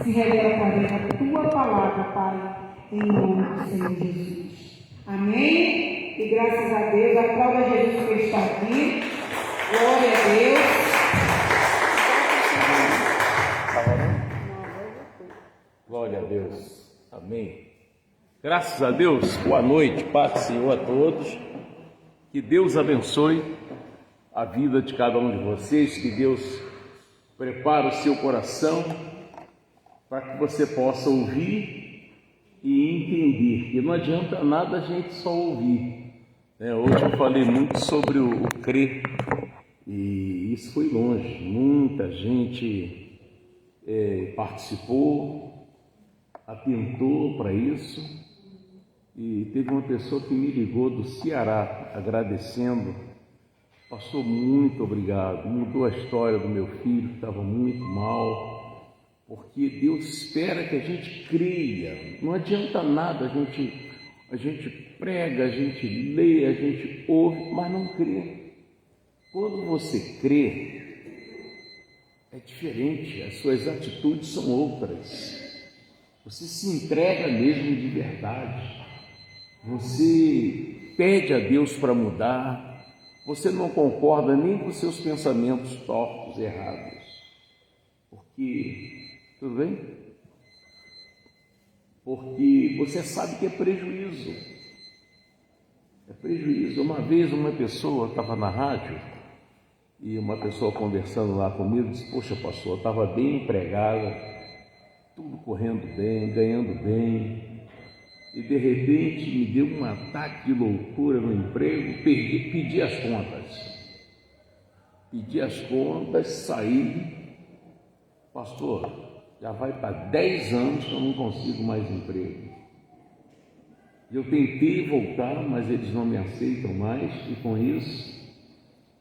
se revela através da tua palavra, Pai, em nome do Senhor Jesus. Amém? E graças a Deus, aplauda Jesus que está aqui. Glória a Deus. Glória a Deus. Amém. Graças a Deus. Boa noite, paz do Senhor a todos. Que Deus abençoe a vida de cada um de vocês. Que Deus prepare o seu coração para que você possa ouvir e entender. E não adianta nada a gente só ouvir. Hoje eu falei muito sobre o crer. E isso foi longe. Muita gente participou, atentou para isso, e teve uma pessoa que me ligou do Ceará agradecendo: pastor, muito obrigado, mudou a história do meu filho que estava muito mal, porque Deus espera que a gente creia. Não adianta nada a gente prega, a gente lê, a gente ouve, mas não crê. Quando você crê, é diferente, as suas atitudes são outras. Você se entrega mesmo de verdade. Você pede a Deus para mudar. Você não concorda nem com seus pensamentos tortos, errados. Tudo bem? Porque você sabe que é prejuízo. É prejuízo. Uma vez uma pessoa estava na rádio e uma pessoa conversando lá comigo disse: poxa, pastor, eu estava bem empregada, tudo correndo bem, ganhando bem, e de repente me deu um ataque de loucura no emprego, pedi as contas, saí. Pastor, já vai para 10 anos que eu não consigo mais emprego. Eu tentei voltar, mas eles não me aceitam mais, e com isso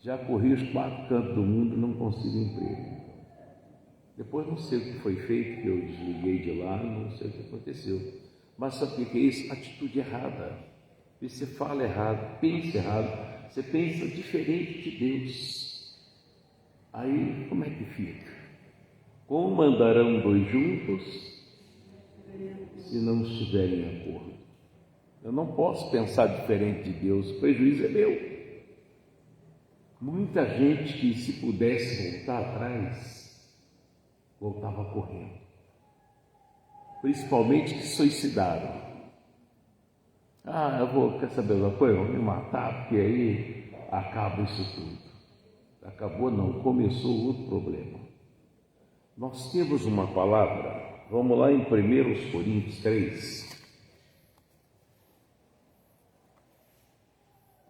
já corri os 4 cantos do mundo e não consigo emprego. Depois não sei o que foi feito, que eu desliguei de lá, não sei o que aconteceu. Mas sabe o que é isso? Atitude errada. Você fala errado, pensa errado, você pensa diferente de Deus. Aí como é que fica? Como andarão 2 juntos se não estiverem em acordo? Eu não posso pensar diferente de Deus, o prejuízo é meu. Muita gente que, se pudesse voltar atrás, voltava correndo. Principalmente que suicidaram. Quer saber uma coisa? Vou me matar, porque aí acaba isso tudo. Acabou não, começou outro problema. Nós temos uma palavra, vamos lá em 1 Coríntios 3.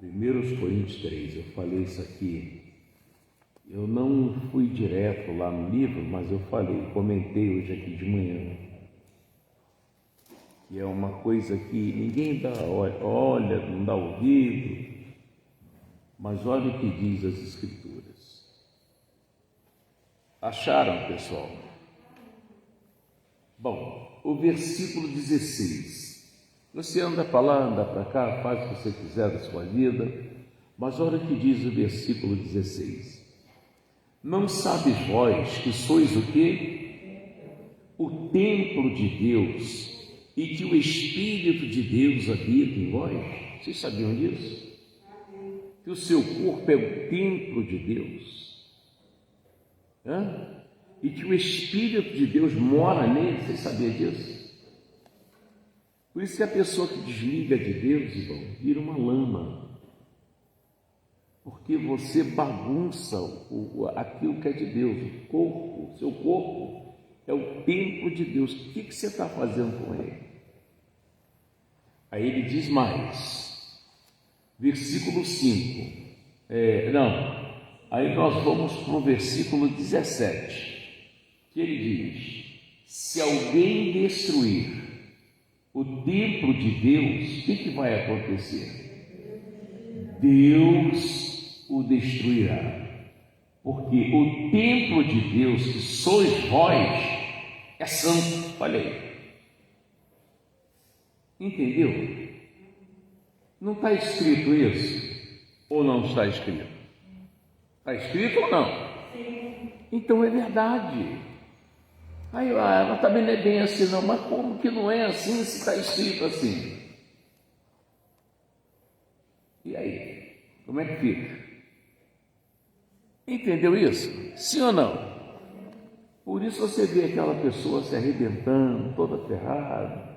1 Coríntios 3, eu falei isso aqui. Eu não fui direto lá no livro, mas eu comentei hoje aqui de manhã. E é uma coisa que ninguém olha, não dá ouvido, mas olha o que diz as Escrituras. Acharam, pessoal? Bom, o versículo 16. Você anda para lá, anda para cá, faz o que você quiser da sua vida, mas olha o que diz o versículo 16. Não sabes vós que sois o quê? O templo de Deus, e que o Espírito de Deus habita em vós? Vocês sabiam disso? Que o seu corpo é o templo de Deus. E que o Espírito de Deus mora nele. Vocês sabiam disso? Por isso que a pessoa que desliga de Deus, irmão, vira uma lama. Porque você bagunça aquilo que é de Deus. O seu corpo é o templo de Deus. O que você está fazendo com ele? Aí ele diz mais, versículo 5. Aí nós vamos para o versículo 17, que ele diz: se alguém destruir o templo de Deus, o que vai acontecer? Deus o destruirá, porque o templo de Deus, que sois vós, é santo. Olha aí. Entendeu? Não está escrito isso? Ou não está escrito? Está escrito ou não? Sim. Então é verdade. Aí, mas também não é bem assim não. Mas como que não é assim se está escrito assim? E aí? Como é que fica? Entendeu isso? Sim ou não? Por isso você vê aquela pessoa se arrebentando, toda ferrada,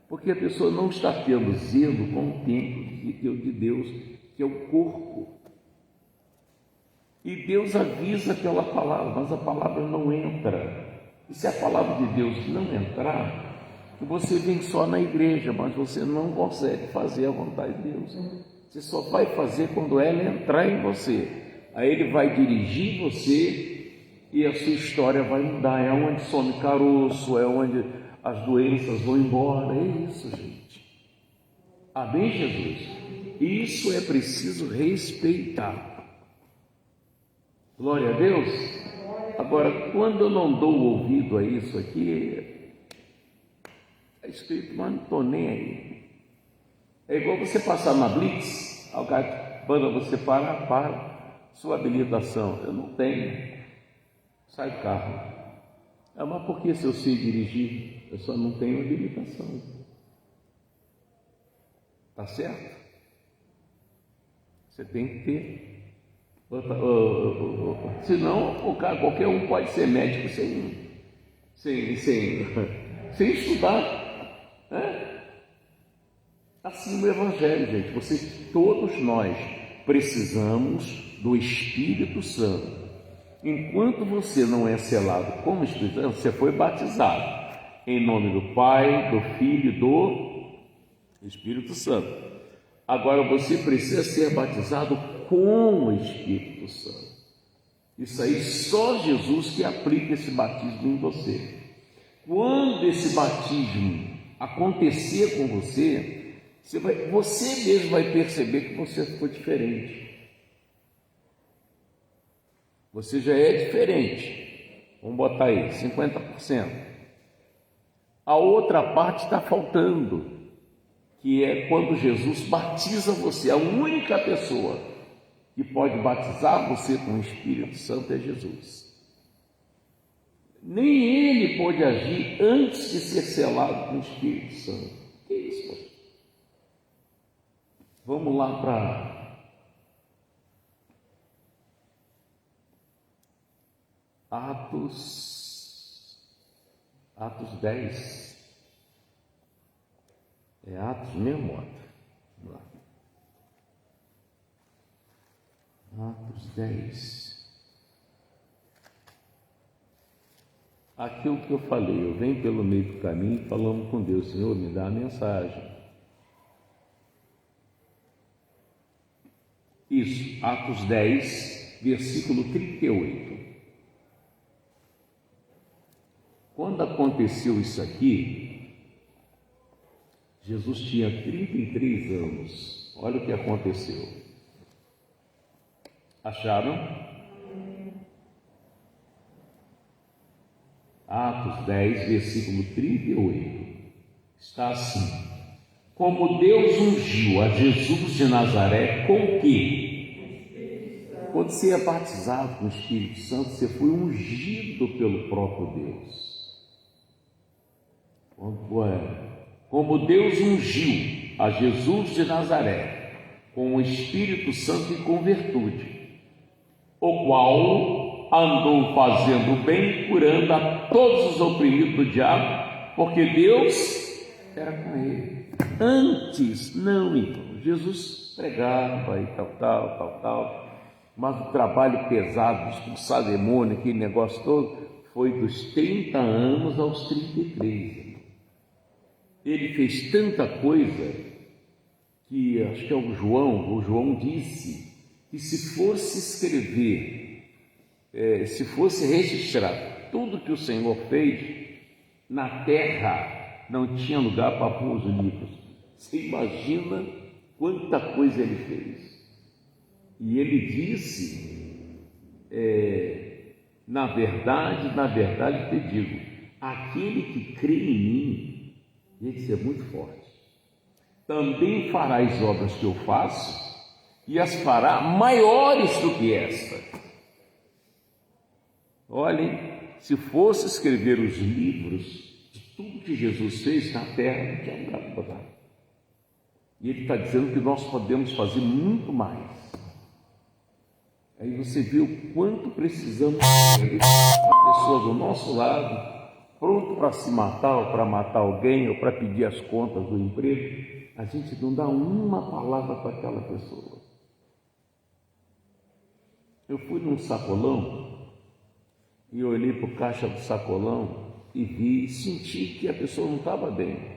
porque a pessoa não está tendo zelo com o templo de Deus, que é o corpo. E Deus avisa pela palavra, mas a palavra não entra. E se a palavra de Deus não entrar, você vem só na igreja, mas você não consegue fazer a vontade de Deus. Você só vai fazer quando ela entrar em você. Aí ele vai dirigir você e a sua história vai mudar. É onde some caroço, é onde as doenças vão embora. É isso, gente. Amém, Jesus? Isso é preciso respeitar. Glória a Deus. Agora, quando eu não dou ouvido a isso aqui, é escrito, mas não estou nem aí. É igual você passar na Blitz, o cara manda você parar, para. Sua habilitação, eu não tenho. Sai do carro. Mas por que se eu sei dirigir? Eu só não tenho habilitação. Tá certo? Você tem que ter. Senão, o cara, qualquer um pode ser médico sem estudar. Né? Assim o Evangelho, gente. Todos nós precisamos do Espírito Santo. Enquanto você não é selado como Espírito Santo, você foi batizado em nome do Pai, do Filho e do Espírito Santo. Agora você precisa ser batizado com o Espírito Santo. Isso aí só Jesus que aplica esse batismo em você. Quando esse batismo acontecer com você, você mesmo vai perceber que você ficou diferente. Você já é diferente. Vamos botar aí, 50%. A outra parte está faltando, que é quando Jesus batiza você. A única pessoa que pode batizar você com o Espírito Santo é Jesus. Nem ele pode agir antes de ser selado com o Espírito Santo. Que isso, pastor? Vamos lá para Atos 10. É Atos mesmo? Vamos lá. Atos 10. Aquilo que eu falei, eu venho pelo meio do caminho falando com Deus, Senhor, me dá a mensagem. Isso, Atos 10, versículo 38. Quando aconteceu isso aqui, Jesus tinha 33 anos. Olha o que aconteceu. Acharam? Atos 10, versículo 38. Está assim: como Deus ungiu a Jesus de Nazaré com o quê? Quando você é batizado com o Espírito Santo, você foi ungido pelo próprio Deus. Como Deus ungiu a Jesus de Nazaré com o Espírito Santo e com virtude, o qual andou fazendo bem, curando a todos os oprimidos do diabo, porque Deus era com ele. Antes, não, irmão, Jesus pregava e tal, mas o trabalho pesado de expulsar demônio, aquele negócio todo, foi dos 30 anos aos 33. Ele fez tanta coisa que, acho que é o João disse que se fosse escrever, se fosse registrar tudo que o Senhor fez na terra, não tinha lugar para pôr os livros. Você imagina quanta coisa ele fez. E ele disse, na verdade te digo, aquele que crê em mim, gente, isso é muito forte, também fará as obras que eu faço, e as fará maiores do que esta. Olhem, se fosse escrever os livros de tudo que Jesus fez na terra, não tinha lugar para botar. E ele está dizendo que nós podemos fazer muito mais. Aí você vê o quanto precisamos ter uma pessoa do nosso lado, pronto para se matar, ou para matar alguém, ou para pedir as contas do emprego. A gente não dá uma palavra para aquela pessoa. Eu fui num sacolão e olhei para o caixa do sacolão e vi, senti que a pessoa não estava bem.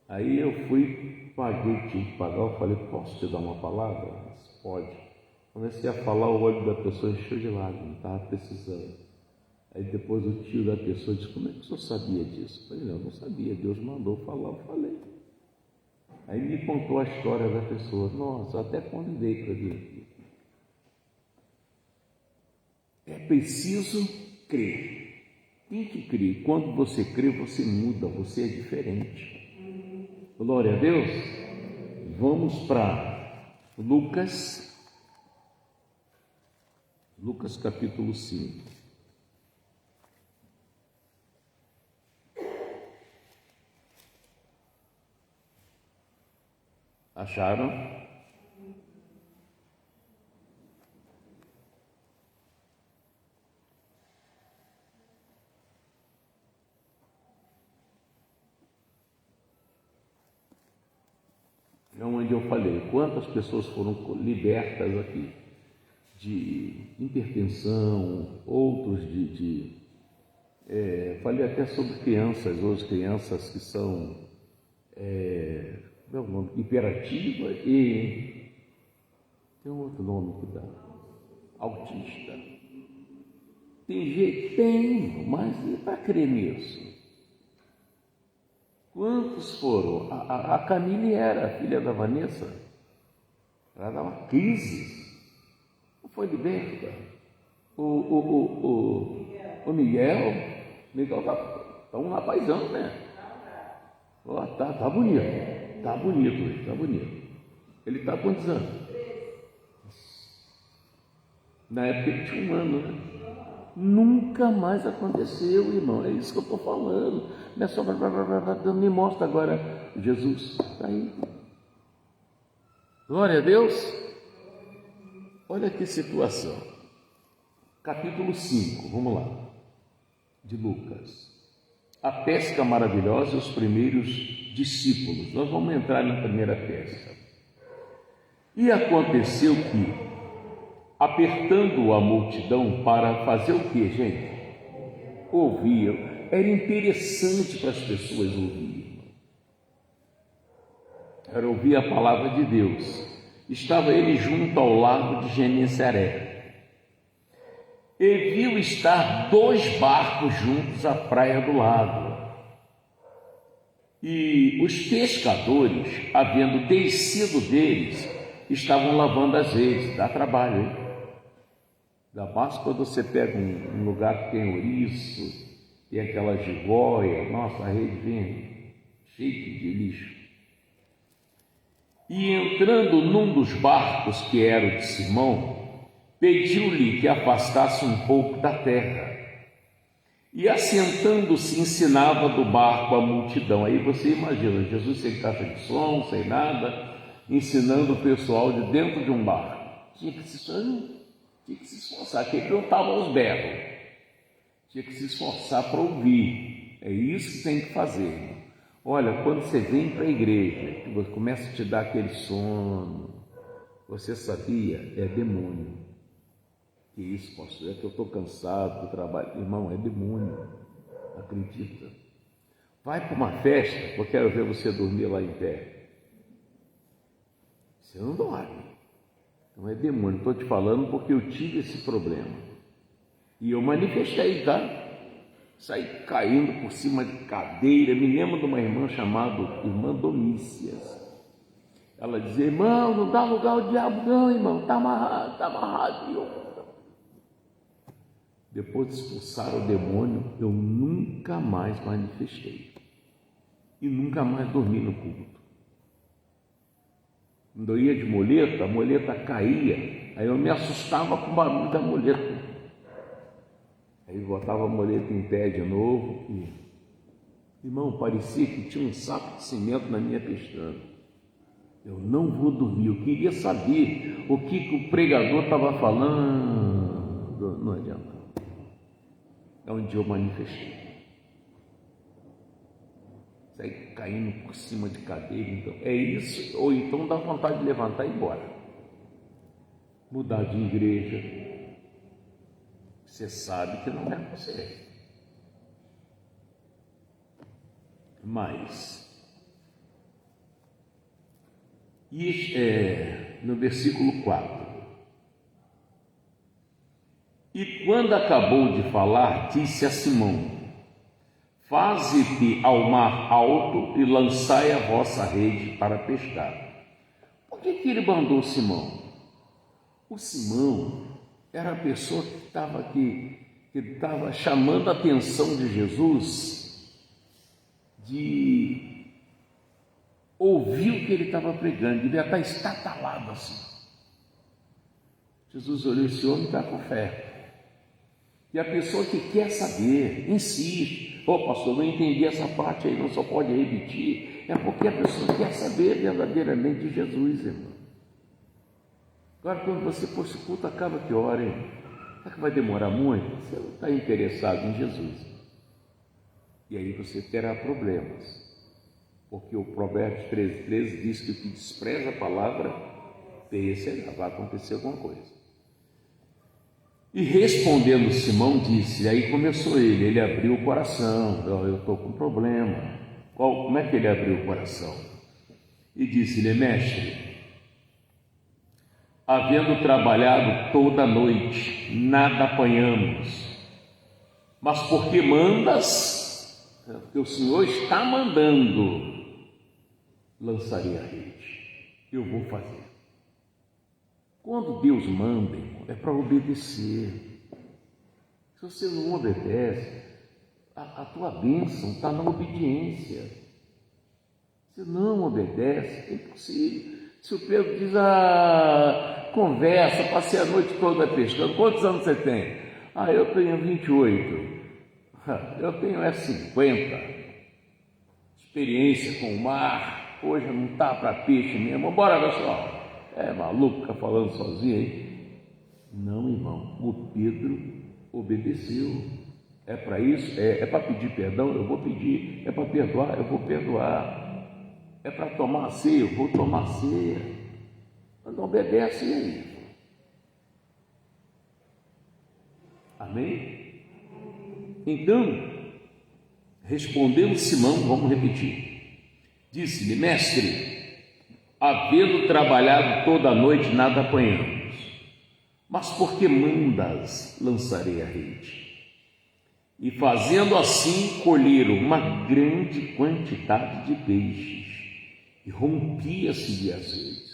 Aí eu fui, paguei, tinha que pagar, eu falei, posso te dar uma palavra? Pode. Comecei a falar, o olho da pessoa encheu de lágrimas, estava precisando. Aí depois o tio da pessoa disse, como é que o senhor sabia disso? Eu falei, não, eu não sabia, Deus mandou falar, eu falei. Aí me contou a história da pessoa, nossa, até convidei para vir aqui. É preciso crer, tem que crer. Quando você crê, você muda, você é diferente. Glória a Deus. Vamos para Lucas capítulo 5. Acharam? É onde eu falei, quantas pessoas foram libertas aqui de hipertensão, outros falei até sobre crianças, hoje crianças que são meu nome, hiperativa e tem um outro nome que dá, autista. Tem jeito? Tem, mas e para crer nisso? Quantos foram? A Camille era filha da Vanessa, ela dava crise, não foi liberta. O Miguel tá um rapazão, né? Ó, tá bonito, tá bonito. Ele está há quantos anos? Na época ele tinha 1 ano, né? Nunca mais aconteceu, irmão. É isso que eu estou falando. Não é só me mostra agora Jesus. Está aí. Glória a Deus. Olha que situação. Capítulo 5, vamos lá. De Lucas. A pesca maravilhosa e os primeiros discípulos. Nós vamos entrar na primeira pesca. E aconteceu que, apertando a multidão para fazer o que, gente? Ouviam. Era interessante para as pessoas ouvirem. Era ouvir a palavra de Deus. Estava ele junto ao lago de Genesaré. E viu estar 2 barcos juntos à praia do lago. E os pescadores, havendo descido deles, estavam lavando as redes. Dá trabalho, hein? Da Páscoa, quando você pega um lugar que tem ouriço, tem aquela jiboia, nossa, a rede vem cheia de lixo. E entrando num dos barcos, que era o de Simão, pediu-lhe que afastasse um pouco da terra. E assentando-se, ensinava do barco a multidão. Aí você imagina, Jesus sem caixa de som, sem nada, ensinando o pessoal de dentro de um barco. Tinha que se esforçar, que ele não estava aos berros. Tinha que se esforçar para ouvir. É isso que tem que fazer. Olha, quando você vem para a igreja, que você começa a te dar aquele sono, você sabia? É demônio. Que isso, pastor? É que eu estou cansado do trabalho. Irmão, é demônio. Acredita. Vai para uma festa, eu quero ver você dormir lá em pé. Você não dorme. Não é demônio. Estou te falando porque eu tive esse problema. E eu manifestei, tá? Saí caindo por cima de cadeira. Me lembro de uma irmã chamada Irmã Domícias. Ela dizia, irmão, não dá lugar ao diabo não, irmão. Está amarrado, está amarrado. Depois de expulsar o demônio, eu nunca mais manifestei. E nunca mais dormi no culto. Quando eu ia de muleta, a muleta caía. Aí eu me assustava com o barulho da muleta. Aí botava a muleta em pé de novo e, irmão, parecia que tinha um saco de cimento na minha pestana. Eu não vou dormir, eu queria saber o que o pregador estava falando. Não adianta. É onde eu manifestei. Saí caindo por cima de cadeira, então é isso, ou então dá vontade de levantar e ir embora. Mudar de igreja. Você sabe que não é você. Mas, no versículo 4. E quando acabou de falar, disse a Simão: faze-te ao mar alto e lançai a vossa rede para pescar. Por que ele mandou Simão? O Simão era a pessoa que estava chamando a atenção de Jesus, de ouvir o que ele estava pregando, devia estar estatalado assim. Jesus olhou: esse homem está com fé. E a pessoa que quer saber, insiste. Pastor, não entendi essa parte aí, não só pode repetir. É porque a pessoa quer saber verdadeiramente de Jesus, irmão. Agora, quando você for esse culto, acaba que hora, hein? Será que vai demorar muito? Você não está interessado em Jesus. E aí você terá problemas. Porque o Provérbios 13 diz que o que despreza a palavra, perecerá, vai acontecer alguma coisa. E respondendo Simão, disse, aí começou ele abriu o coração, eu estou com problema. Como é que ele abriu o coração? E disse-lhe: mestre, havendo trabalhado toda a noite, nada apanhamos, mas porque mandas, porque o Senhor está mandando, lançarei a rede. Eu vou fazer. Quando Deus manda, irmão, é para obedecer. Se você não obedece, a tua bênção está na obediência. Se não obedece, é impossível. Se o Pedro diz, conversa, passei a noite toda pescando, quantos anos você tem? Eu tenho 28. Eu tenho 50. Experiência com o mar, hoje não está para peixe mesmo. Bora, pessoal. Maluco, ficar falando sozinho aí? Não, irmão, o Pedro obedeceu. É para isso? É para pedir perdão? Eu vou pedir. É para perdoar? Eu vou perdoar. É para tomar a ceia? Eu vou tomar a ceia. Mas não obedece aí. Amém? Então, respondeu Simão, vamos repetir. Disse-lhe: mestre, havendo trabalhado toda a noite, nada apanhamos, mas porque mandas, lançarei a rede. E fazendo assim, colheram uma grande quantidade de peixes, e rompia-se-lhe as redes.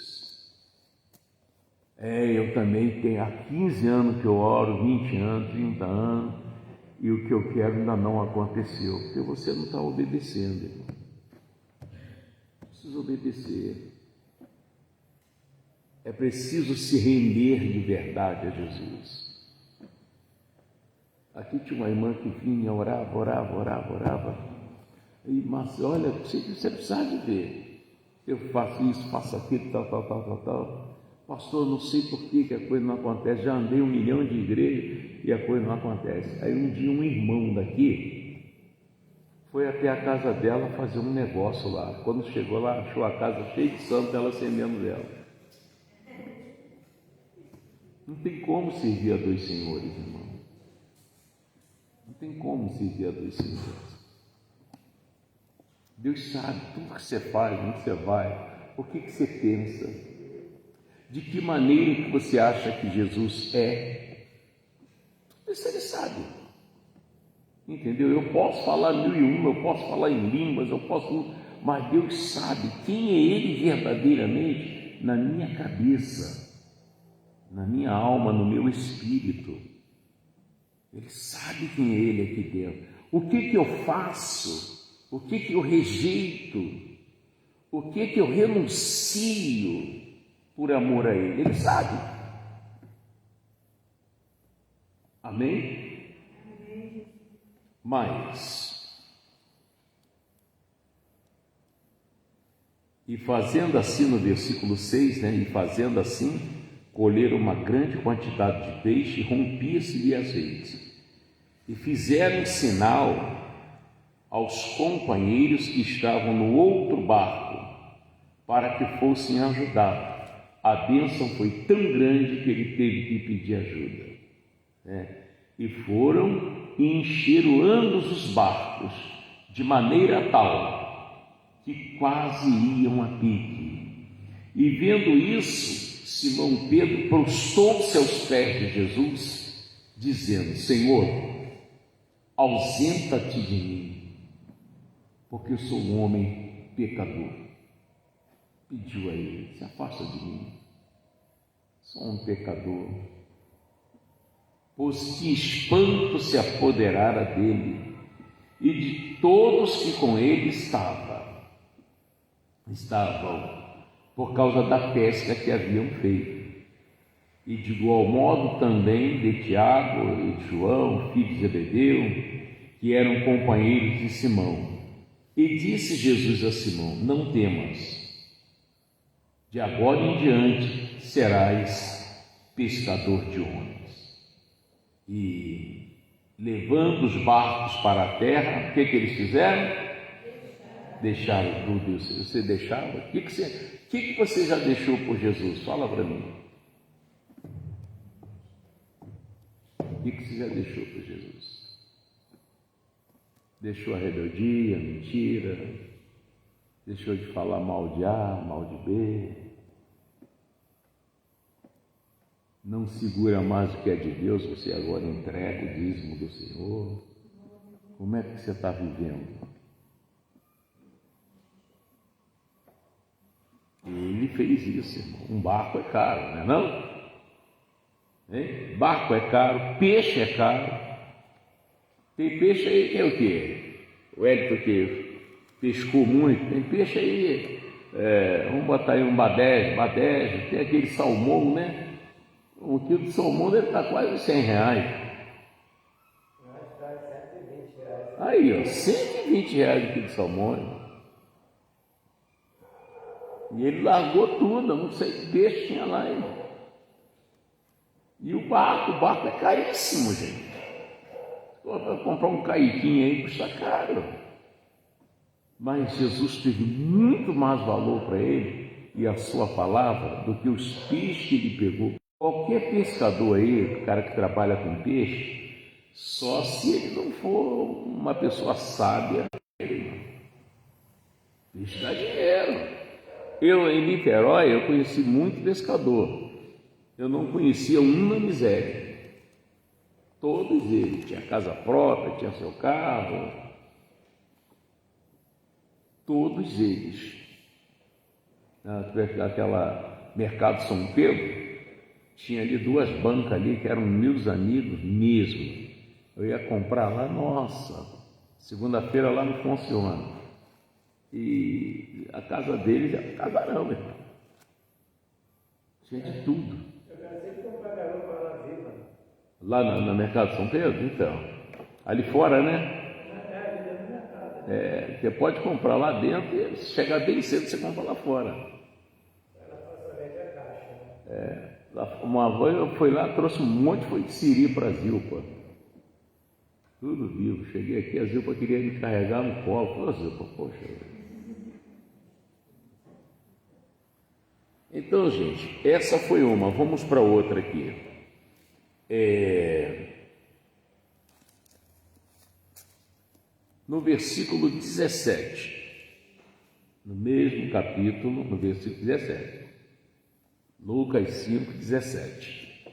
Eu também tenho há 15 anos que eu oro, 20 anos, 30 anos, e o que eu quero ainda não aconteceu, porque você não está obedecendo, irmão. Precisa obedecer. É preciso se render de verdade a Jesus. Aqui tinha uma irmã que vinha, orava. Mas olha, você precisa de ver. Eu faço isso, faço aquilo, tal. Pastor, não sei por que a coisa não acontece. Já andei 1 milhão de igrejas e a coisa não acontece. Aí um dia um irmão daqui foi até a casa dela fazer um negócio lá. Quando chegou lá, achou a casa cheia de santo, ela acendendo vela. Não tem como servir a 2 senhores, irmão. Não tem como servir a 2 senhores. Deus sabe tudo que você faz, onde você vai, o que você pensa, de que maneira que você acha que Jesus é. Tudo isso Ele sabe. Entendeu? Eu posso falar 1001, eu posso falar em línguas, mas Deus sabe quem é Ele verdadeiramente na minha cabeça, na minha alma, no meu espírito. Ele sabe quem é Ele aqui dentro. O que eu faço? O que eu rejeito? O que eu renuncio por amor a Ele? Ele sabe. Amém? Mas, e fazendo assim, no versículo 6, né? E fazendo assim, colheram uma grande quantidade de peixe, e rompia-se-lhe as redes. E fizeram sinal aos companheiros que estavam no outro barco, para que fossem ajudar. A bênção foi tão grande que ele teve que pedir ajuda, né? E foram e encheram ambos os barcos, de maneira tal que quase iam a pique. E vendo isso, Simão Pedro prostrou-se aos pés de Jesus, dizendo: Senhor, ausenta-te de mim, porque eu sou um homem pecador. Pediu a ele: se afasta de mim, sou um pecador. Pois que espanto se apoderara dele e de todos que com ele estavam, por causa da pesca que haviam feito. E de igual modo também de Tiago e de João, filhos de Zebedeu, que eram companheiros de Simão. E disse Jesus a Simão: não temas, de agora em diante serás pescador de homens. E levando os barcos para a terra, o que eles fizeram? Deixaram tudo. Você deixava? O que você já deixou por Jesus? Fala para mim. O que você já deixou por Jesus? Deixou a rebeldia, a mentira, deixou de falar mal de A, mal de B, não segura mais o que é de Deus, você agora entrega o dízimo do Senhor. Como é que você está vivendo? Ele fez isso, irmão. Um barco é caro, não é não? Hein? Barco é caro, peixe é caro. Tem peixe aí que é o quê? O Hélio que pescou muito, tem peixe aí, vamos botar aí um badege, tem aquele salmão, né? Um quilo de salmão deve estar quase R$100. Aí, ó, R$120 o quilo de salmão, irmão. E ele largou tudo, eu não sei que peixe tinha lá, irmão. E o barco é caríssimo, gente. Para comprar um caiquinho aí custa caro. Mas Jesus teve muito mais valor para ele e a sua palavra do que os peixes que ele pegou. Qualquer pescador aí, o cara que trabalha com peixe, só se ele não for uma pessoa sábia, peixe dá dinheiro. Eu, em Niterói, eu conheci muito pescador. Eu não conhecia um na miséria. Todos eles, tinha casa própria, tinha seu carro. Todos eles. Aquela Mercado São Pedro, tinha ali 2 bancas ali que eram meus amigos mesmo. Eu ia comprar lá, nossa, segunda-feira lá não funciona. E a casa deles era um casarão, meu irmão. Tinha de tudo. Eu cansei de comprar garopa lá viva. Lá no Mercado São Pedro? Então, ali fora, né? Você pode comprar lá dentro e se chegar bem cedo você compra lá fora. Ela passa bem a caixa, né? Uma vez eu fui lá, trouxe um monte de siri para a Zilpa. Tudo vivo. Cheguei aqui, a Zilpa queria me carregar no colo. Falei: Zilpa, poxa. Então, gente, essa foi uma. Vamos para outra aqui. No versículo 17, no mesmo capítulo, no versículo 17, Lucas 5, 17.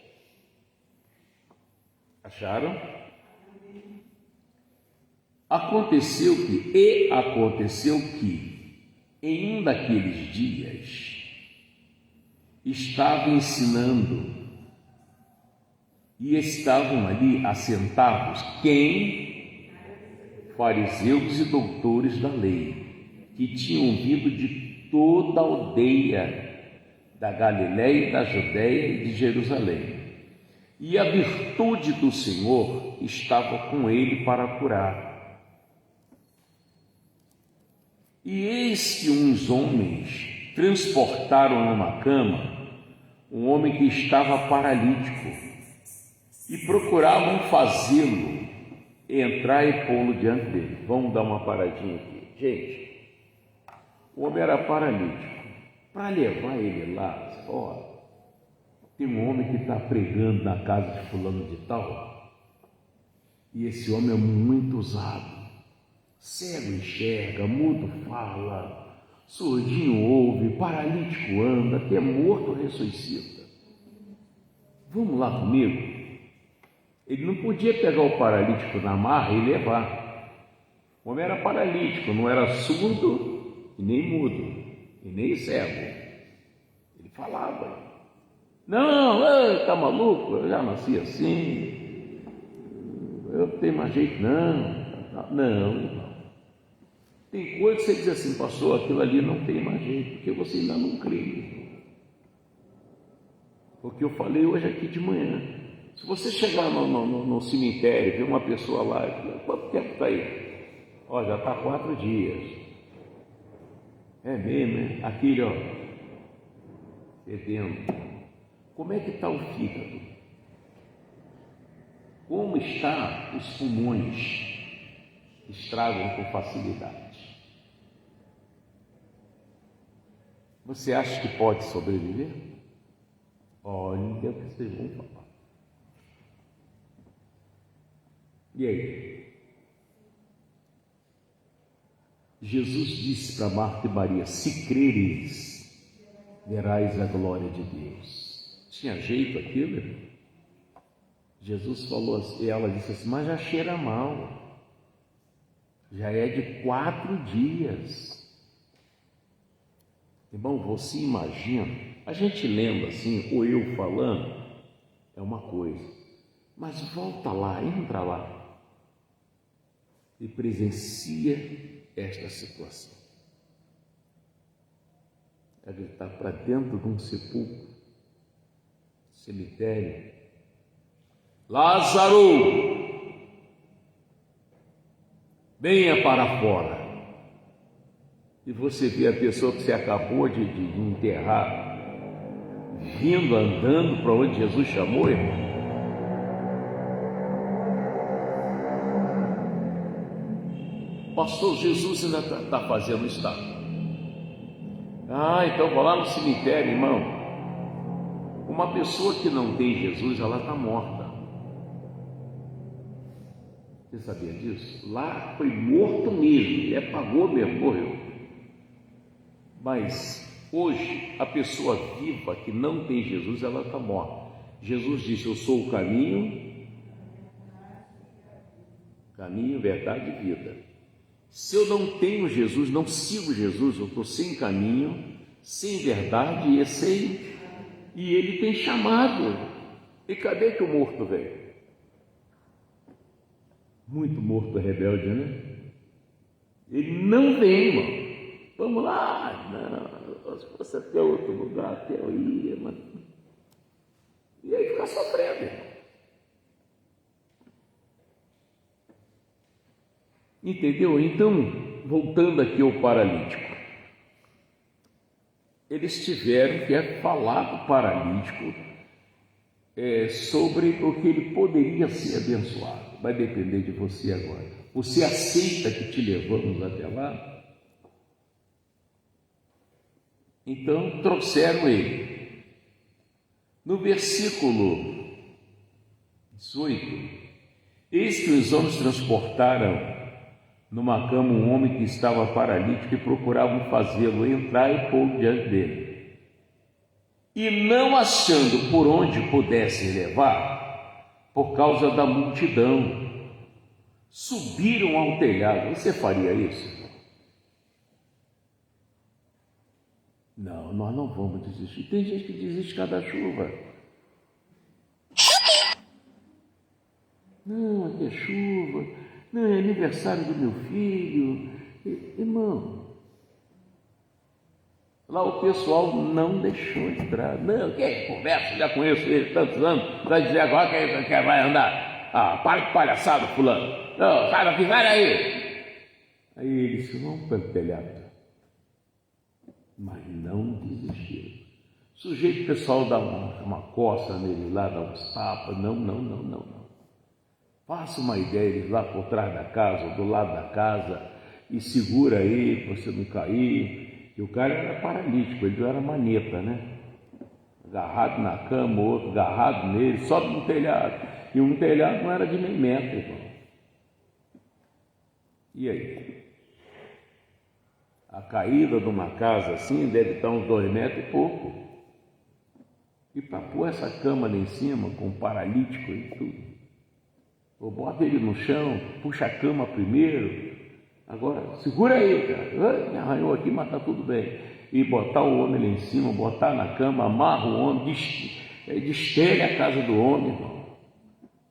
Acharam? Aconteceu que, em um daqueles dias, estava ensinando, e estavam ali assentados fariseus e doutores da lei, que tinham vindo de toda a aldeia da Galiléia, da Judéia e de Jerusalém, e a virtude do Senhor estava com ele para curar. E eis que uns homens transportaram numa cama um homem que estava paralítico e procuravam fazê-lo entrar e pô-lo diante dele. Vamos dar uma paradinha aqui. Gente, o homem era paralítico. Para levar ele lá, ó, tem um homem que está pregando na casa de fulano de tal, e esse homem é muito usado. Cego enxerga, mudo fala, surdinho ouve, paralítico anda, até morto ressuscita. Vamos lá comigo? Ele não podia pegar o paralítico na marra e levar. O homem era paralítico, não era surdo e nem mudo, e nem cego. Ele falava. Não, tá maluco? Eu já nasci assim. Eu não tenho mais jeito, não. Tem coisa que você diz assim, pastor, aquilo ali não tem mais jeito, porque você ainda não crê. Porque eu falei hoje aqui de manhã. Se você chegar no cemitério e ver uma pessoa lá, quanto tempo está aí? Ó, já está 4 dias. É mesmo, né? Aquele, ó, fedendo. Como é que está o fígado? Como estão os pulmões? Estragam com facilidade. Você acha que pode sobreviver? Olha, o que vocês vão falar. E aí? Jesus disse para Marta e Maria: se creres, verás a glória de Deus. Tinha jeito aquilo? Jesus falou assim, e ela disse assim, mas já cheira mal. Já é de 4 dias. Irmão, você imagina, a gente lembra assim, ou eu falando, é uma coisa, mas volta lá, entra lá e presencia esta situação. Ele está para dentro de um sepulcro, cemitério. Lázaro, venha para fora. E você vê a pessoa que você acabou de enterrar vindo, andando para onde Jesus chamou, irmão. Pastor, Jesus ainda está fazendo isso, tá? Então vou lá no cemitério, irmão. Uma pessoa que não tem Jesus, ela está morta. Você sabia disso? Lá foi morto mesmo, ele apagou mesmo, morreu. Mas hoje, a pessoa viva que não tem Jesus, ela está morta. Jesus disse, eu sou o caminho, verdade e vida. Se eu não tenho Jesus, não sigo Jesus, eu estou sem caminho, sem verdade e ele tem chamado. E cadê que o morto veio? Muito morto rebelde, né? Ele não vem, irmão. Vamos lá, não, se fosse até outro lugar, até eu ia, mano. E aí ficar sofrendo, irmão. Entendeu? Então, voltando aqui ao paralítico, eles tiveram que falar para o paralítico sobre o que ele poderia ser abençoado. Vai depender de você agora. Você aceita que te levamos até lá? Então, trouxeram ele. No versículo 18, eis que os homens transportaram numa cama um homem que estava paralítico e procuravam fazê-lo entrar e pôr diante dele. E não achando por onde pudessem levar, por causa da multidão, subiram ao telhado. Você faria isso? Não, nós não vamos desistir. Tem gente que desiste cada chuva. Não, aqui é chuva. Não, é aniversário do meu filho. Irmão, Lá o pessoal não deixou entrar. Não, quem conversa, já conheço ele tantos anos, vai dizer agora que vai andar. Ah, para de palhaçada, fulano. Não, sai daqui, vai daí. Aí ele disse, vamos para o telhado. Mas não desistiu. Sujeito, o pessoal dá uma coça nele lá, dá uns tapas. Não. Faça uma ideia, eles lá por trás da casa, ou do lado da casa, e segura aí, para você não cair. E o cara era paralítico, ele não era maneta, né? Agarrado na cama, o outro agarrado nele, sobe no telhado. E um telhado não era de meio metro, irmão. E aí? A caída de uma casa assim deve estar uns 2 metros e pouco. E para pôr essa cama lá em cima, com um paralítico e tudo. Ou bota ele no chão, puxa a cama primeiro. Agora, segura aí, cara. Me arranhou aqui, mas está tudo bem. E botar o homem lá em cima, botar na cama, amarra o homem, destelha a casa do homem, irmão.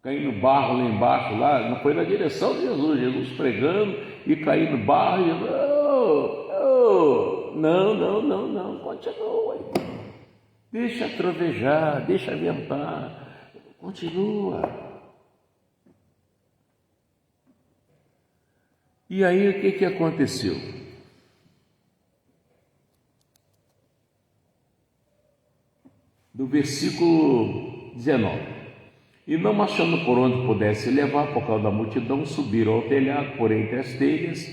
Cair no barro lá embaixo, lá, não foi na direção de Jesus. Jesus pregando e cair no barro e não, continua, irmão. Deixa trovejar, deixa ventar, continua. E aí o que aconteceu? Do versículo 19. E não achando por onde pudesse levar, por causa da multidão, subiram ao telhado, por entre as telhas,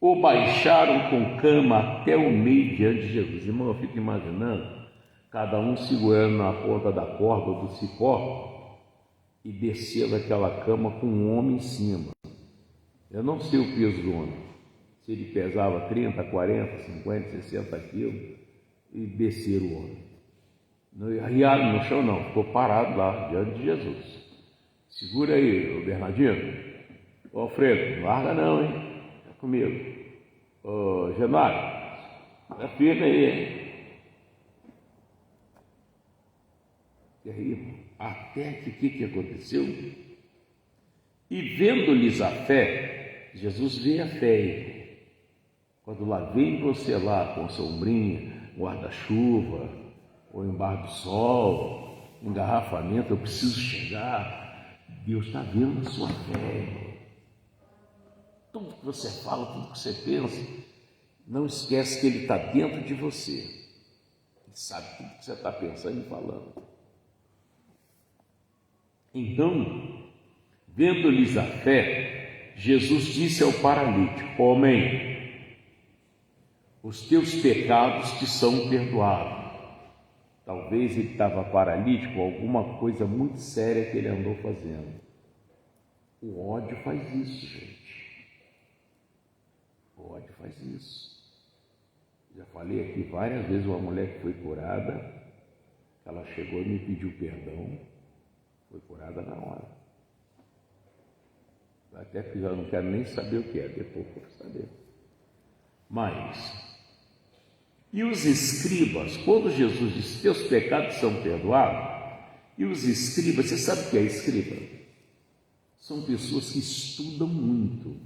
o baixaram com cama até o meio diante de Jesus. Irmão, eu fico imaginando, cada um segurando na ponta da corda ou do cipó, e descendo aquela cama com um homem em cima. Eu não sei o peso do homem, se ele pesava 30, 40, 50, 60 quilos, e descer o homem. Não arriado no chão não, ficou parado lá, diante de Jesus. Segura aí, ô Bernardino. Ô Alfredo, não larga não, hein? Tá comigo. Ô Genaro, tá firme aí, hein? E aí, até que o que aconteceu? E vendo-lhes a fé, Jesus vê a fé. Quando lá vem você lá com sombrinha, guarda-chuva, ou embaixo do sol, engarrafamento, eu preciso chegar. Deus está vendo a sua fé. Tudo que você fala, tudo que você pensa, não esquece que Ele está dentro de você. Ele sabe tudo que você está pensando e falando. Então, vendo-lhes a fé, Jesus disse ao paralítico: homem, os teus pecados te são perdoados. Talvez ele estava paralítico, alguma coisa muito séria que ele andou fazendo. O ódio faz isso, gente. O ódio faz isso. Já falei aqui várias vezes, uma mulher que foi curada, ela chegou e me pediu perdão, foi curada na hora. Até que eu não quero nem saber o que é, depois eu vou saber. Mas, e os escribas, quando Jesus disse, teus pecados são perdoados, e os escribas, você sabe o que é escriba? São pessoas que estudam muito.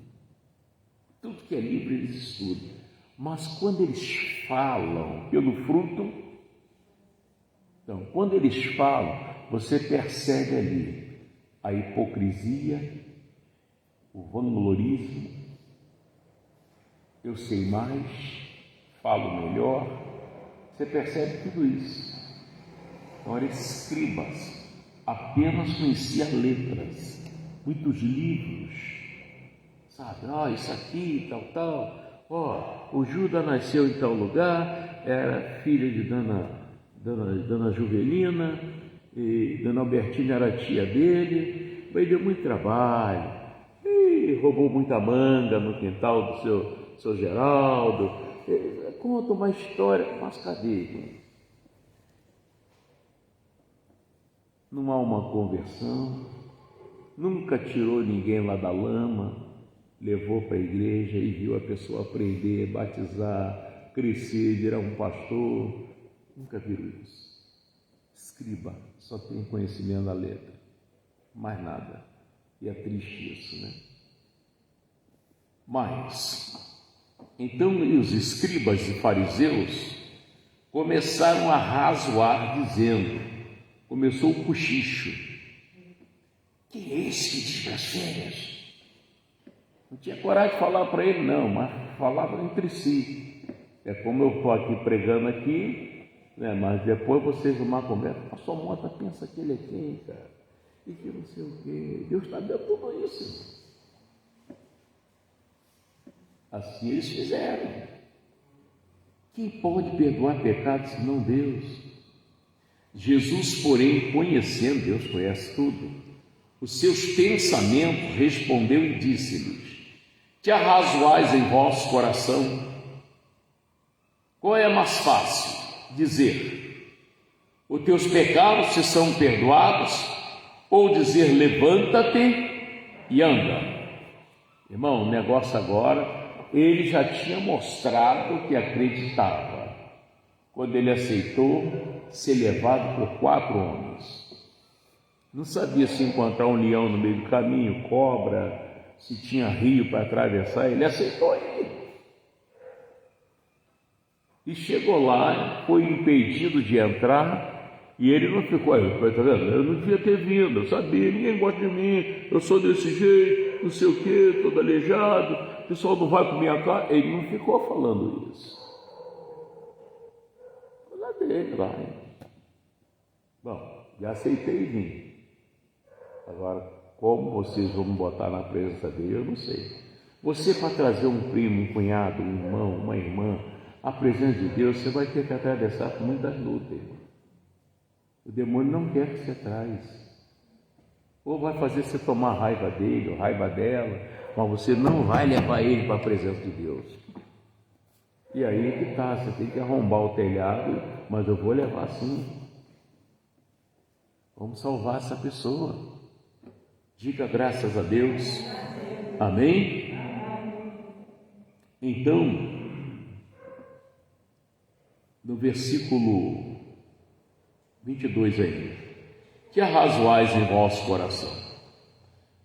Tudo que é livro eles estudam. Mas quando eles falam pelo fruto, então, quando eles falam, você percebe ali a hipocrisia, o vanglorismo, eu sei mais, falo melhor, você percebe tudo isso. Ora, escribas apenas conheciam letras, muitos livros, sabe? Isso aqui, tal. O Judas nasceu em tal lugar, era filho de Dona Juvelina, e Dona Albertina era tia dele, mas deu muito trabalho, e roubou muita manga no quintal do seu Geraldo. Conta uma história, mas cadê? Não há uma conversão, nunca tirou ninguém lá da lama, levou para a igreja e viu a pessoa aprender, batizar, crescer, virar um pastor. Nunca viram isso. Escriba só tem conhecimento da letra, mais nada. E é triste isso, né? Mas, então, os escribas e fariseus começaram a razoar, dizendo, começou o cochicho. Quem é esse que diz blasfêmias? Não tinha coragem de falar para ele, não, mas falava entre si. É como eu estou aqui pregando aqui, né, mas depois vocês vão conversa. Pastor Mota pensa que ele é quem, cara? E que não sei o quê. Deus está dando tudo isso. Assim eles fizeram. Quem pode perdoar pecados senão Deus? Jesus, porém, conhecendo, Deus conhece tudo, os seus pensamentos, respondeu e disse-lhes: que arrazoais em vosso coração? Qual é mais fácil? Dizer, os teus pecados te são perdoados, ou dizer, levanta-te e anda? Irmão, o negócio agora, ele já tinha mostrado que acreditava, quando ele aceitou ser levado por 4 homens. Não sabia se encontrar um leão no meio do caminho, cobra, se tinha rio para atravessar, ele aceitou ir. E chegou lá, foi impedido de entrar, e ele não ficou aí, tá vendo? Eu não devia ter vindo, eu sabia, ninguém gosta de mim, eu sou desse jeito, não sei o que, todo aleijado, o pessoal não vai com minha cara. Ele não ficou falando isso. Lá dele, lá. Bom, já aceitei e vim. Agora, como vocês vão me botar na presença dele, eu não sei. Você, para trazer um primo, um cunhado, um irmão, uma irmã, à presença de Deus, você vai ter que atravessar por muitas lutas, irmão. O demônio não quer que você traz. Ou vai fazer você tomar raiva dele, ou raiva dela, mas você não vai levar ele para a presença de Deus. E aí que tá, você tem que arrombar o telhado, mas eu vou levar sim. Vamos salvar essa pessoa. Diga graças a Deus. Amém? Então, no versículo 22 ainda, que arrazoais em vosso coração?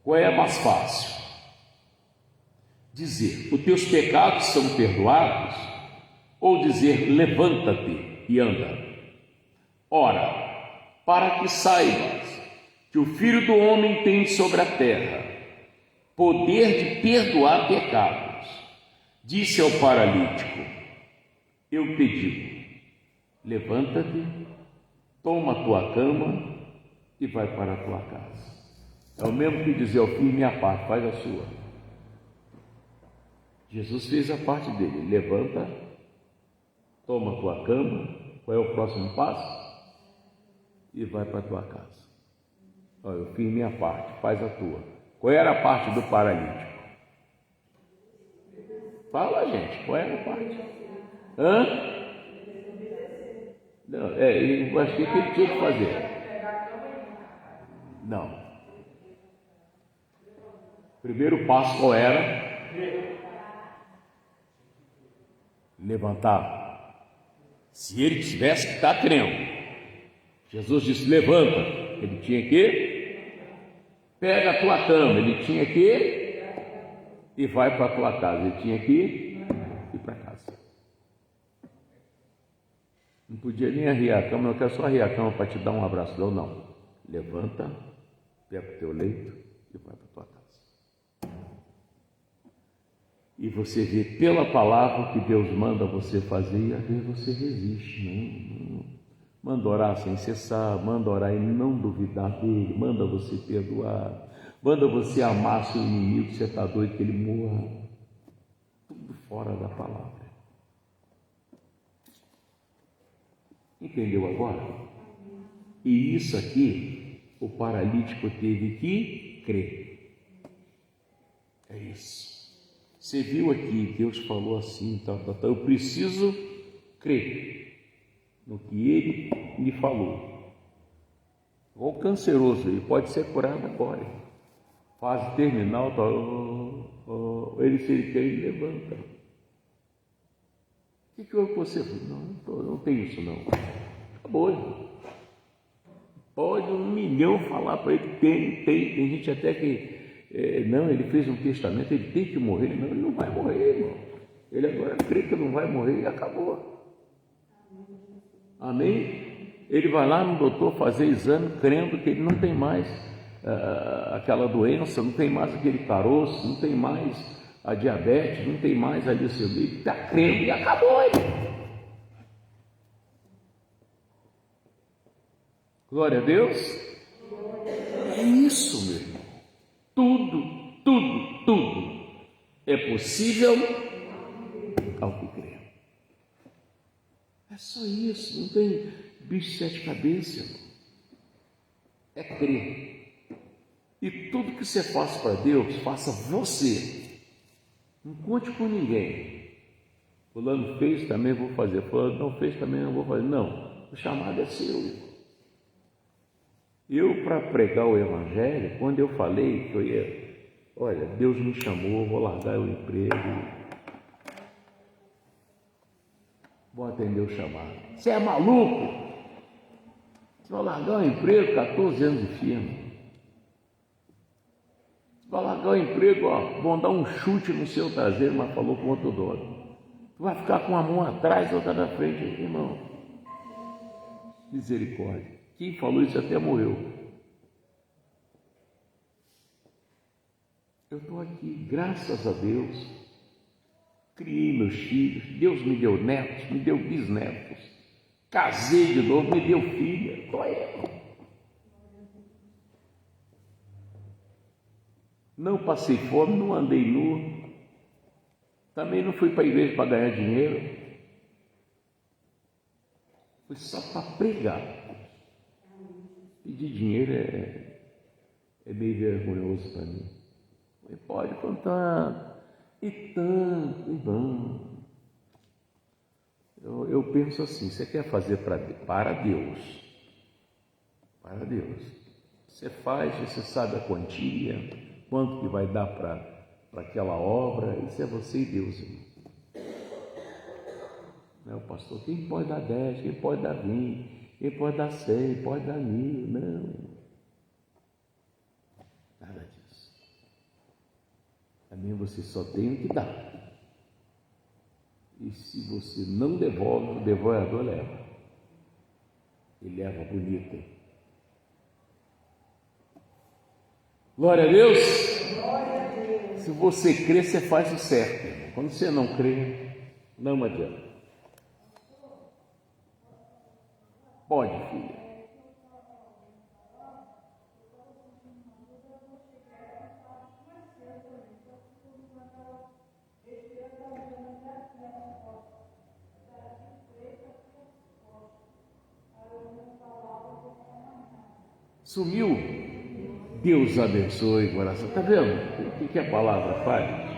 Qual é mais fácil? Dizer, os teus pecados são perdoados, ou dizer, levanta-te e anda? Ora, para que saibas que o Filho do Homem tem sobre a terra poder de perdoar pecados, disse ao paralítico, eu te digo, levanta-te, toma a tua cama e vai para a tua casa. É o mesmo que dizer ao filho, minha parte, faz a sua. Jesus fez a parte dele, levanta, toma a tua cama, qual é o próximo passo? E vai para a tua casa. Olha, eu fiz minha parte, faz a tua. Qual era a parte do paralítico? Fala, gente, qual era a parte? Hã? Não, eu acho que ele tinha que fazer. Não. Primeiro passo qual era? Levantar. Se ele tivesse que estar crendo, Jesus disse, levanta. Ele tinha que pega a tua cama, ele tinha que e vai para a tua casa. Ele tinha que ir para casa. Não podia nem arriar a cama, não quero só arriar a cama para te dar um abraço. Não. Levanta, pega o teu leito e vai para a tua casa. E você vê pela palavra que Deus manda você fazer, e às vezes você resiste. Não. Manda orar sem cessar, manda orar e não duvidar dele, manda você perdoar, manda você amar seu inimigo, você está doido que ele morra. Tudo fora da palavra. Entendeu agora? E isso aqui, o paralítico teve que crer. É isso. Você viu aqui, Deus falou assim, eu preciso crer no que ele me falou. O canceroso, ele pode ser curado agora. Fase terminal, ele se ele quer, ele levanta. O que houve com você? Não tem isso não. Acabou, irmão. Pode 1 milhão falar para ele que tem gente até que não, ele fez um testamento, ele tem que morrer. Não, ele não vai morrer, irmão. Ele agora crê que não vai morrer e acabou. Amém? Ele vai lá no doutor fazer exame, crendo que ele não tem mais aquela doença, não tem mais aquele caroço, não tem mais a diabetes, não tem mais a leucemia, ele está crendo e acabou ele. Glória a Deus. É isso, meu irmão. Tudo é possível ao que crê. É só isso, não tem bicho de sete cabeças, irmão. É crer. E tudo que você faça para Deus, faça você. Não conte com ninguém. Fulano fez, também vou fazer. Fulano não fez, também não vou fazer. Não, o chamado é seu. Eu, para pregar o Evangelho, quando eu falei que eu ia, olha, Deus me chamou, vou largar o emprego, vou atender o chamado. Você é maluco? Você vai largar o emprego, 14 anos de firma. Você vai largar o emprego, vão dar um chute no seu traseiro, mas falou com outro dono. Tu vai ficar com uma mão atrás e outra na frente, irmão. Misericórdia. Quem falou isso até morreu. Eu estou aqui, graças a Deus, criei meus filhos, Deus me deu netos, me deu bisnetos, casei de novo, me deu filha, estou aí. Não passei fome, não andei nu, também não fui para a igreja para ganhar dinheiro, fui só para pregar. Pedir dinheiro é meio vergonhoso para mim. Ele pode contar, e tanto, e bom. Eu penso assim, você quer fazer para Deus, para Deus. Você faz, você sabe a quantia, quanto que vai dar para aquela obra, isso é você e Deus, irmão. Não é o pastor, quem pode dar 10, quem pode dar 20, quem pode dar 100, pode dar 1000, não. Nada disso. A mim você só tem o que dar. E se você não devolve, o devorador leva. Ele leva bonita. Glória a Deus. Glória a Deus. Se você crê, você faz o certo, irmão. Quando você não crê, não adianta. Pode, filha. Sumiu? Deus abençoe o coração. Está vendo o que a palavra faz?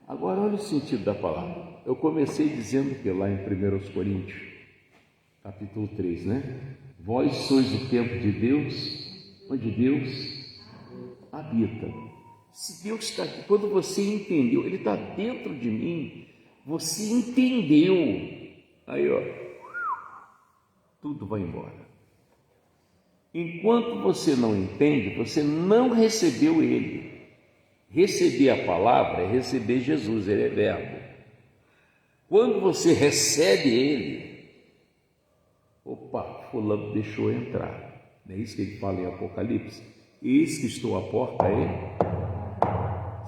Agora olha o sentido da palavra. Eu comecei dizendo que lá em 1 Coríntios, capítulo 3, né? Vós sois o templo de Deus, onde Deus habita. Se Deus está aqui, quando você entendeu, Ele está dentro de mim, você entendeu, aí tudo vai embora. Enquanto você não entende, você não recebeu Ele. Receber a palavra é receber Jesus, Ele é verbo. Quando você recebe Ele, opa, fulano deixou entrar. Não é isso que ele fala em Apocalipse? Eis que estou à porta aí.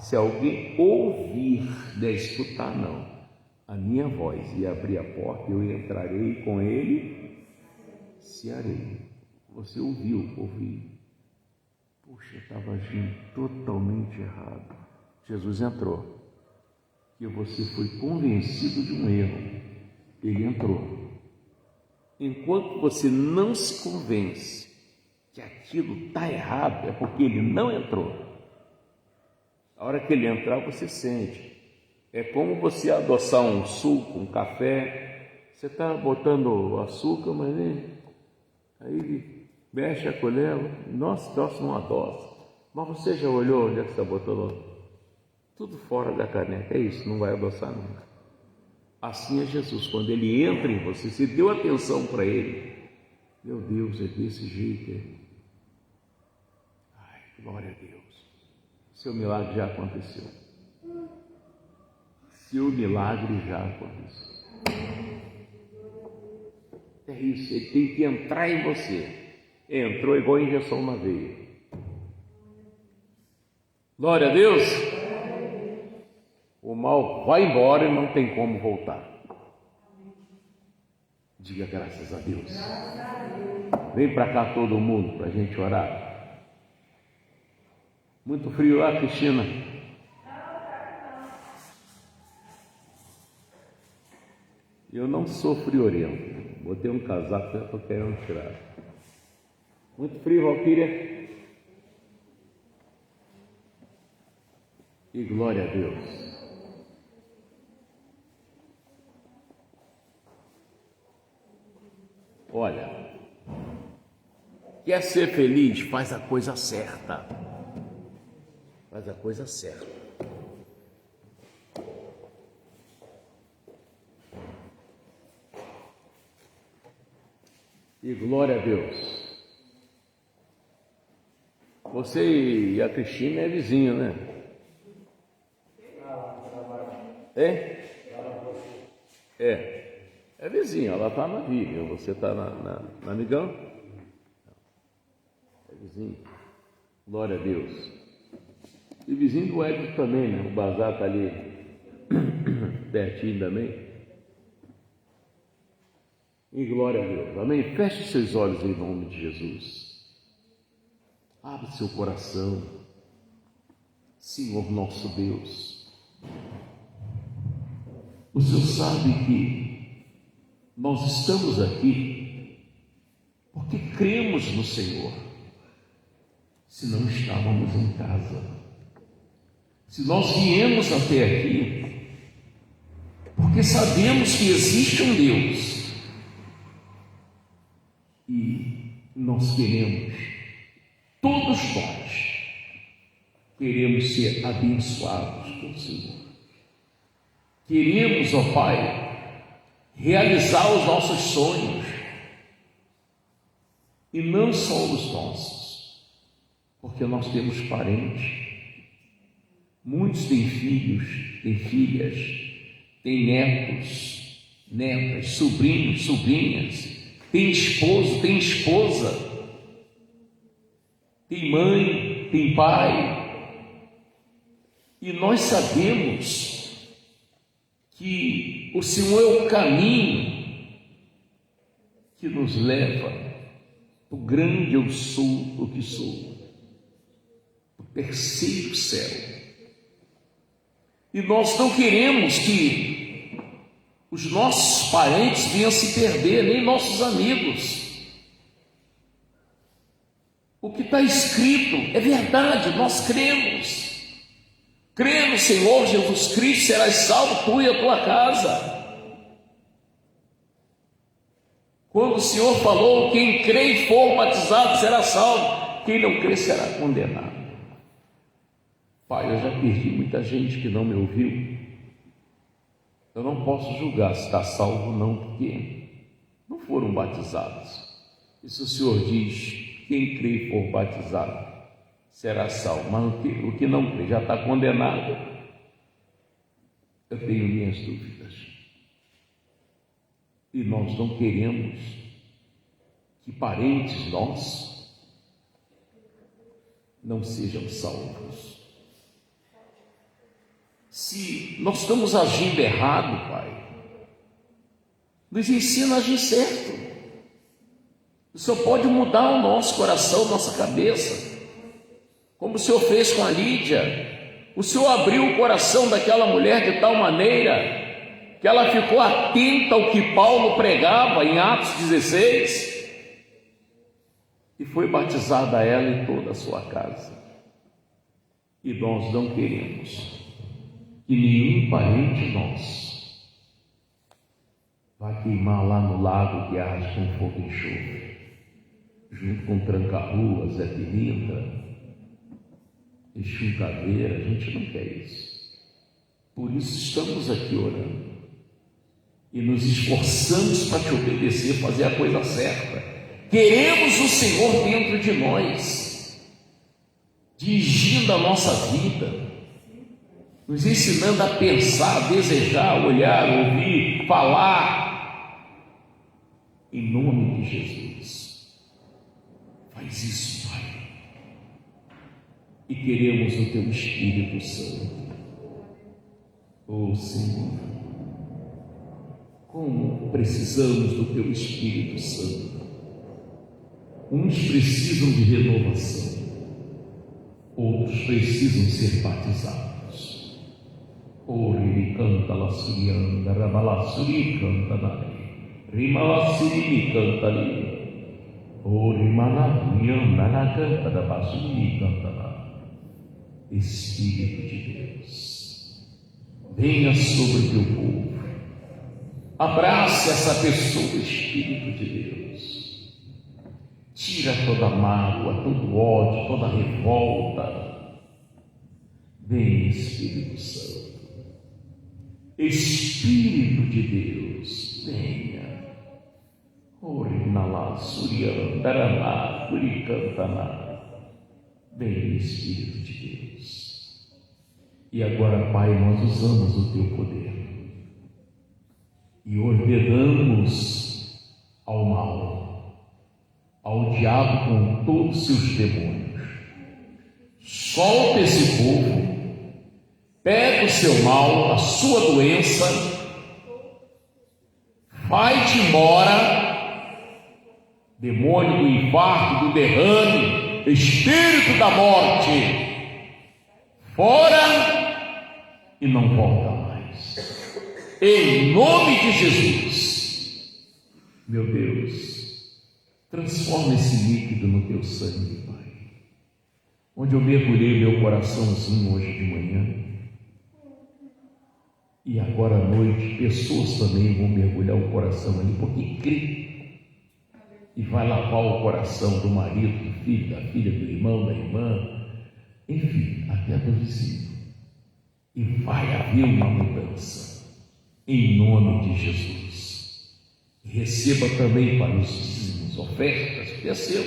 Se alguém ouvir, não é escutar não, a minha voz e abrir a porta, eu entrarei com ele, cearei. Você ouvi. Puxa, eu estava agindo totalmente errado. Jesus entrou. E você foi convencido de um erro. Ele entrou. Enquanto você não se convence que aquilo está errado, é porque ele não entrou. A hora que ele entrar, você sente. É como você adoçar um suco, um café. Você está botando açúcar, mas aí mexe a colher, nossa, troço não adoça. Mas você já olhou onde é que você está botando? Tudo fora da caneca, é isso, não vai adoçar nunca. Assim é Jesus, quando Ele entra em você, você deu atenção para Ele. Meu Deus, é desse jeito. Ai, glória a Deus. Seu milagre já aconteceu. Seu milagre já aconteceu. É isso, Ele tem que entrar em você. Entrou igual injeção na veia. Glória a Deus. O mal vai embora e não tem como voltar. Diga graças a Deus. Vem para cá todo mundo para a gente orar. Muito frio lá, Cristina? Eu não sou friorento. Botei um casaco, já estou querendo tirar. Muito frio, Valquíria? E glória a Deus. Olha, quer ser feliz? Faz a coisa certa. Faz a coisa certa. E glória a Deus. Você e a Cristina é vizinho, né? É vizinha, ela está na Vivian, você está na Amigão? É vizinho. Glória a Deus. E vizinho do Edson também, né? O bazar está ali pertinho também. E glória a Deus. Amém? Feche seus olhos em nome de Jesus. Abre seu coração. Senhor nosso Deus. O Senhor sabe que nós estamos aqui porque cremos no Senhor. Se não estávamos em casa, se nós viemos até aqui porque sabemos que existe um Deus e nós queremos, todos nós queremos ser abençoados pelo Senhor. Queremos, ó Pai, realizar os nossos sonhos, e não só os nossos, porque nós temos parentes, muitos têm filhos, têm filhas, têm netos, netas, sobrinhos, sobrinhas, tem esposo, tem esposa, tem mãe, tem pai, e nós sabemos que o Senhor é o caminho que nos leva para o grande eu sou o que sou, o terceiro céu. E nós não queremos que os nossos parentes venham se perder, nem nossos amigos. O que está escrito é verdade, nós cremos. Crê no Senhor Jesus Cristo, serás salvo tu e a tua casa. Quando o Senhor falou, quem crê e for batizado será salvo, quem não crê será condenado. Pai, eu já perdi muita gente que não me ouviu. Eu não posso julgar se está salvo ou não, porque não foram batizados. E se o Senhor diz, quem crê e for batizado será salvo, mas o que não crê já está condenado. Eu tenho minhas dúvidas. E nós não queremos que parentes nossos não sejam salvos. Se nós estamos agindo errado, Pai, nos ensina a agir certo. O Senhor pode mudar o nosso coração, nossa cabeça, como o Senhor fez com a Lídia. O Senhor abriu o coração daquela mulher de tal maneira que ela ficou atenta ao que Paulo pregava em Atos 16 e foi batizada ela e toda a sua casa. E nós não queremos que nenhum parente nosso vá queimar lá no lago que arde com fogo e enxofre, junto com Tranca-Rua, Zé Pilintra, Exu Caveira. A gente não quer isso. Por isso estamos aqui orando. e nos esforçamos para te obedecer, fazer a coisa certa. Queremos o Senhor dentro de nós, dirigindo a nossa vida, nos ensinando a pensar, a desejar, olhar, ouvir, falar, em nome de Jesus. Faz isso, Pai, e queremos o Teu Espírito Santo. Oh Senhor, como precisamos do Teu Espírito Santo. Uns precisam de renovação, outros precisam ser batizados. Ori canta la surianda, rabalasuri canta dai, rimalasuri canta li, ori managrianda na canta da basuri canta lá. Espírito de Deus, venha sobre o teu povo, abrace essa pessoa, Espírito de Deus. Tira toda mágoa, todo ódio, toda revolta. Vem, Espírito Santo. Espírito de Deus, venha. Orinalá, Suriandaralá, Curicantaná. Vem, Espírito de Deus. E agora, Pai, nós usamos o Teu poder e ordenamos ao mal, ao diabo com todos os seus demônios: solta esse povo, pega o seu mal, a sua doença, vai-te embora, demônio do infarto, do derrame, espírito da morte, fora e não volta mais, em nome de Jesus. Meu Deus, transforma esse líquido no Teu sangue, Pai. Onde eu mergulhei meu coraçãozinho hoje de manhã, e agora à noite, pessoas também vão mergulhar o coração ali, porque crê, e vai lavar o coração do marido, do filho, da filha, do irmão, da irmã, enfim, até do vizinho. E vai haver uma mudança, em nome de Jesus. Receba também para os dízimos, ofertas, porque é seu.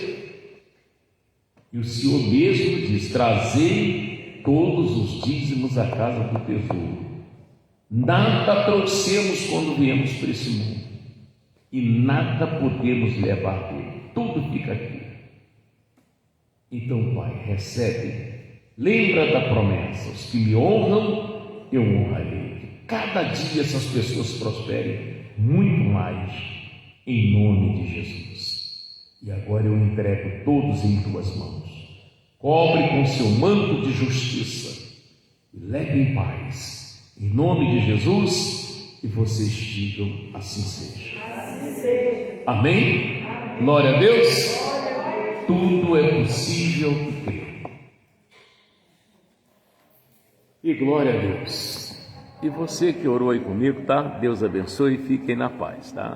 E o Senhor mesmo diz: trazei todos os dízimos à casa do tesouro. Nada trouxemos quando viemos para esse mundo, e nada podemos levar dele, tudo fica aqui. Então, Pai, recebe, lembra da promessa: os que me honram, eu honrarei. Que cada dia essas pessoas prosperem muito mais, em nome de Jesus. E agora eu entrego todos em Tuas mãos. Cobre com seu manto de justiça e leve em paz, em nome de Jesus. E vocês digam: assim seja. Assim seja. Amém? Amém. Glória a Deus. Tudo é possível que crê. E glória a Deus. E você que orou aí comigo, tá? Deus abençoe e fiquem na paz, tá?